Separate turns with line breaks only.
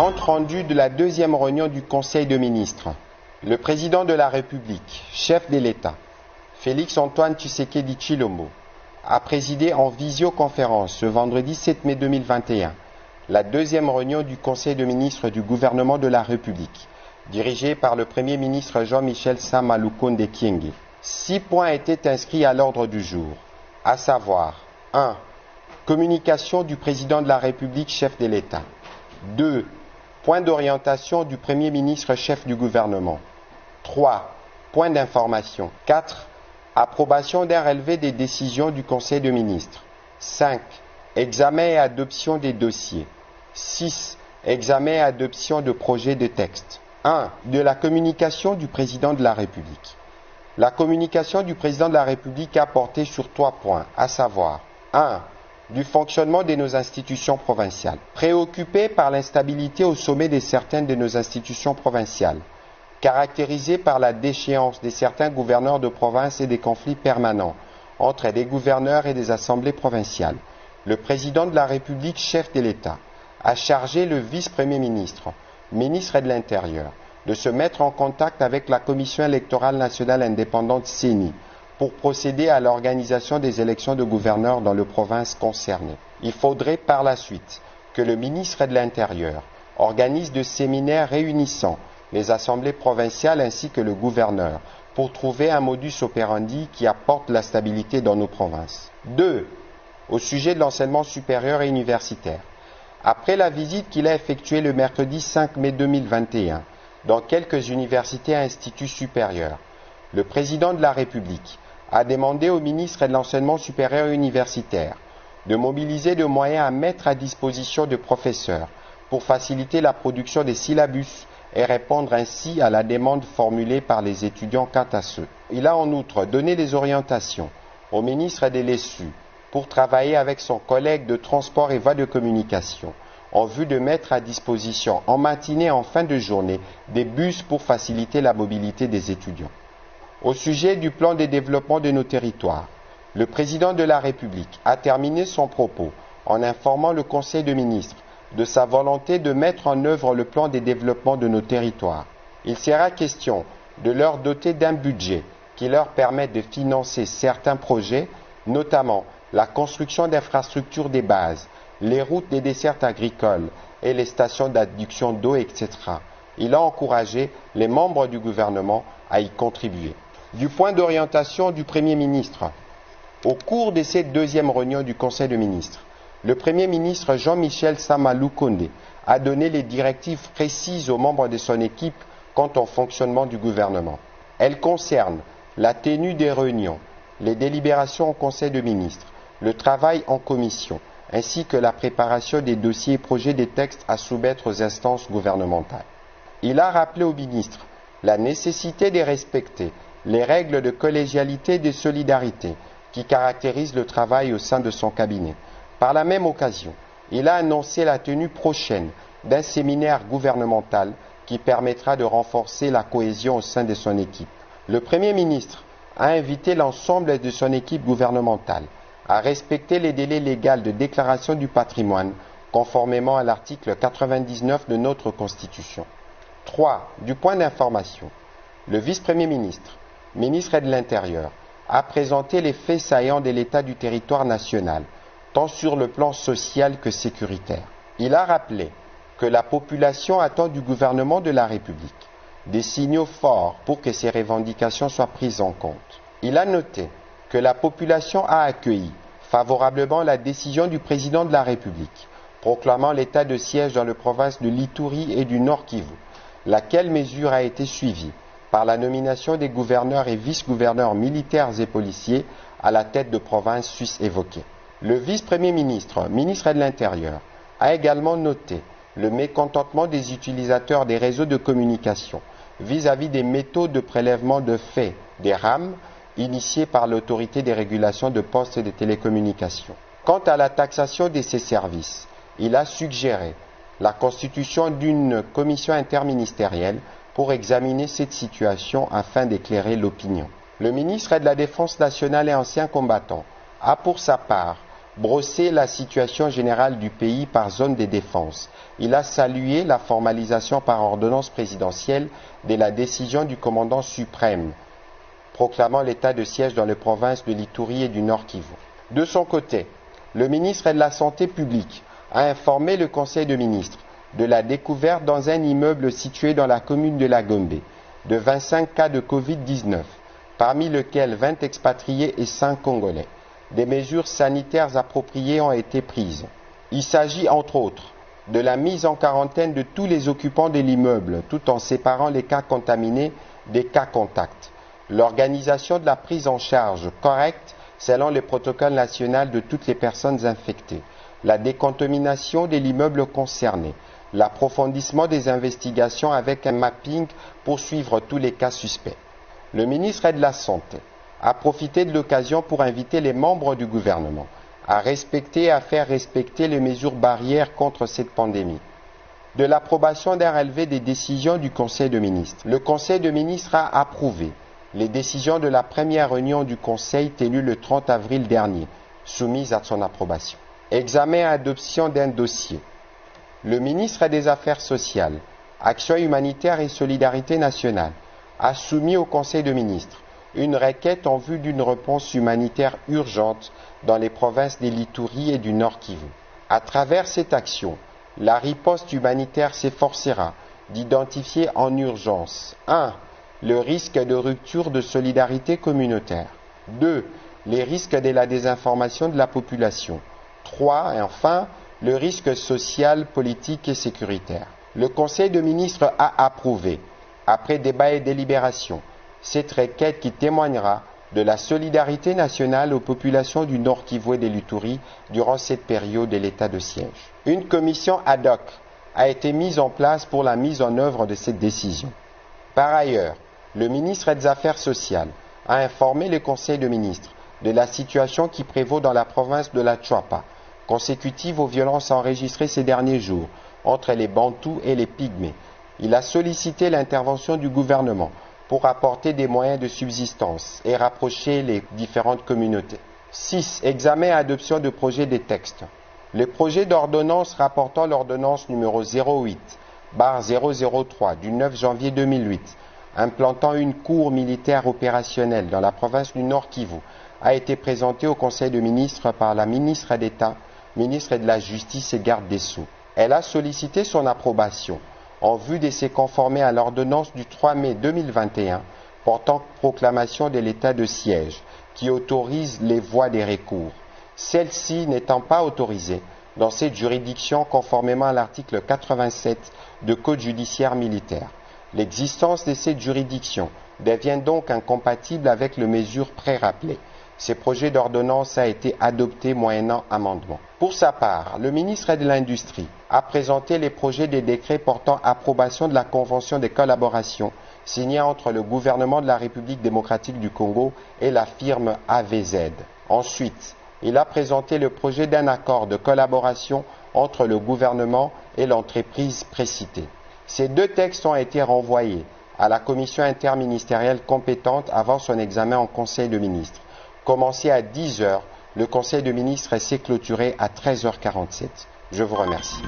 Compte rendu de la deuxième réunion du Conseil de ministres. Le président de la République, chef de l'État, Félix-Antoine Tshisekedi Tshilombo, a présidé en visioconférence ce vendredi 7 mai 2021 la deuxième réunion du Conseil de ministres du gouvernement de la République, dirigé par le Premier ministre Jean-Michel Sama Lukonde Kyenge. 6 points étaient inscrits à l'ordre du jour, à savoir 1. Communication du président de la République, chef de l'État. 2. Point d'orientation du Premier ministre chef du gouvernement. 3. Point d'information. 4. Approbation d'un relevé des décisions du Conseil de ministres. 5. Examen et adoption des dossiers. 6. Examen et adoption de projets de texte. 1. De la communication du président de la République. La communication du président de la République a porté sur 3 points, à savoir 1. Du fonctionnement de nos institutions provinciales. Préoccupé par l'instabilité au sommet de certaines de nos institutions provinciales, caractérisée par la déchéance de certains gouverneurs de province et des conflits permanents entre des gouverneurs et des assemblées provinciales, le président de la République, chef de l'État, a chargé le vice-premier ministre, ministre de l'Intérieur, de se mettre en contact avec la Commission électorale nationale indépendante CENI pour procéder à l'organisation des élections de gouverneurs dans les provinces concernées. Il faudrait par la suite que le ministre de l'Intérieur organise des séminaires réunissant les assemblées provinciales ainsi que le gouverneur pour trouver un modus operandi qui apporte la stabilité dans nos provinces. 2. Au sujet de l'enseignement supérieur et universitaire. Après la visite qu'il a effectuée le mercredi 5 mai 2021 dans quelques universités et instituts supérieurs, le président de la République a demandé au ministre de l'Enseignement supérieur et universitaire de mobiliser des moyens à mettre à disposition de professeurs pour faciliter la production des syllabus et répondre ainsi à la demande formulée par les étudiants quant à ceux. Il a en outre donné des orientations au ministre de l'ESU pour travailler avec son collègue de transport et voies de communication en vue de mettre à disposition en matinée et en fin de journée des bus pour faciliter la mobilité des étudiants. Au sujet du plan de développement de nos territoires, le président de la République a terminé son propos en informant le Conseil de ministres de sa volonté de mettre en œuvre le plan de développement de nos territoires. Il sera question de leur doter d'un budget qui leur permette de financer certains projets, notamment la construction d'infrastructures des bases, les routes des dessertes agricoles et les stations d'adduction d'eau, etc. Il a encouragé les membres du gouvernement à y contribuer. Du point d'orientation du Premier ministre, au cours de cette deuxième réunion du Conseil de ministres, le Premier ministre Jean-Michel Sama Lukonde a donné les directives précises aux membres de son équipe quant au fonctionnement du gouvernement. Elles concernent la tenue des réunions, les délibérations au Conseil de ministres, le travail en commission, ainsi que la préparation des dossiers et projets de textes à soumettre aux instances gouvernementales. Il a rappelé au ministre la nécessité de respecter les règles de collégialité et de solidarité qui caractérisent le travail au sein de son cabinet. Par la même occasion, il a annoncé la tenue prochaine d'un séminaire gouvernemental qui permettra de renforcer la cohésion au sein de son équipe. Le Premier ministre a invité l'ensemble de son équipe gouvernementale à respecter les délais légaux de déclaration du patrimoine conformément à l'article 99 de notre Constitution. 3. Du point d'information. Le vice-premier ministre, ministre de l'Intérieur, a présenté les faits saillants de l'état du territoire national, tant sur le plan social que sécuritaire. Il a rappelé que la population attend du gouvernement de la République des signaux forts pour que ces revendications soient prises en compte. Il a noté que la population a accueilli favorablement la décision du président de la République proclamant l'état de siège dans les provinces de l'Ituri et du Nord Kivu, laquelle mesure a été suivie par la nomination des gouverneurs et vice-gouverneurs militaires et policiers à la tête de provinces suisses évoquées. Le vice-premier ministre, ministre de l'Intérieur, a également noté le mécontentement des utilisateurs des réseaux de communication vis-à-vis des méthodes de prélèvement de faits des RAM initiées par l'autorité des régulations de postes et de télécommunications. Quant à la taxation de ces services, il a suggéré la constitution d'une commission interministérielle pour examiner cette situation afin d'éclairer l'opinion. Le ministre de la Défense nationale et ancien combattant a pour sa part brossé la situation générale du pays par zone de défense. Il a salué la formalisation par ordonnance présidentielle de la décision du commandant suprême proclamant l'état de siège dans les provinces de l'Ituri et du Nord Kivu. De son côté, le ministre de la Santé publique a informé le Conseil de ministres de la découverte dans un immeuble situé dans la commune de La Gombe de 25 cas de Covid-19, parmi lesquels 20 expatriés et 5 Congolais. Des mesures sanitaires appropriées ont été prises. Il s'agit entre autres de la mise en quarantaine de tous les occupants de l'immeuble tout en séparant les cas contaminés des cas contacts. L'organisation de la prise en charge correcte selon le protocole national de toutes les personnes infectées, la décontamination de l'immeuble concerné, l'approfondissement des investigations avec un mapping pour suivre tous les cas suspects. Le ministre de la Santé a profité de l'occasion pour inviter les membres du gouvernement à respecter et à faire respecter les mesures barrières contre cette pandémie. De l'approbation d'un relevé des décisions du Conseil de ministres. Le Conseil de ministres a approuvé les décisions de la première réunion du Conseil tenue le 30 avril dernier, soumises à son approbation. Examen et adoption d'un dossier. Le ministre des Affaires sociales, Action humanitaire et solidarité nationale a soumis au Conseil de ministres une requête en vue d'une réponse humanitaire urgente dans les provinces de l'Ituri et du Nord Kivu. À travers cette action, la riposte humanitaire s'efforcera d'identifier en urgence 1. Le risque de rupture de solidarité communautaire. 2. Les risques de la désinformation de la population. 3. Et enfin, le risque social, politique et sécuritaire. Le Conseil de ministres a approuvé, après débat et délibération, cette requête qui témoignera de la solidarité nationale aux populations du Nord Kivu et de l'Ituri durant cette période de l'état de siège. Une commission ad hoc a été mise en place pour la mise en œuvre de cette décision. Par ailleurs, le ministre des Affaires sociales a informé le Conseil de ministres de la situation qui prévaut dans la province de la Tchouapa, consécutive aux violences enregistrées ces derniers jours entre les Bantous et les Pygmées. Il a sollicité l'intervention du gouvernement pour apporter des moyens de subsistance et rapprocher les différentes communautés. 6. Examen et adoption de projets de textes. Le projet d'ordonnance rapportant l'ordonnance numéro 08/003 du 9 janvier 2008 implantant une cour militaire opérationnelle dans la province du Nord Kivu a été présenté au Conseil de ministres par la ministre d'État, ministre de la Justice et garde des Sceaux. Elle a sollicité son approbation en vue de se conformer à l'ordonnance du 3 mai 2021 portant proclamation de l'état de siège qui autorise les voies des recours, celle-ci n'étant pas autorisée dans cette juridiction conformément à l'article 87 du Code judiciaire militaire. L'existence de cette juridiction devient donc incompatible avec les mesures pré-rappelées. Ce projet d'ordonnance a été adopté moyennant amendement. Pour sa part, le ministre de l'Industrie a présenté les projets de décrets portant approbation de la convention de collaboration signée entre le gouvernement de la République démocratique du Congo et la firme AVZ. Ensuite, il a présenté le projet d'un accord de collaboration entre le gouvernement et l'entreprise précitée. Ces deux textes ont été renvoyés à la commission interministérielle compétente avant son examen en Conseil de ministres. Commencé à 10 h, le Conseil de ministres s'est clôturé à 13h47. Je vous remercie.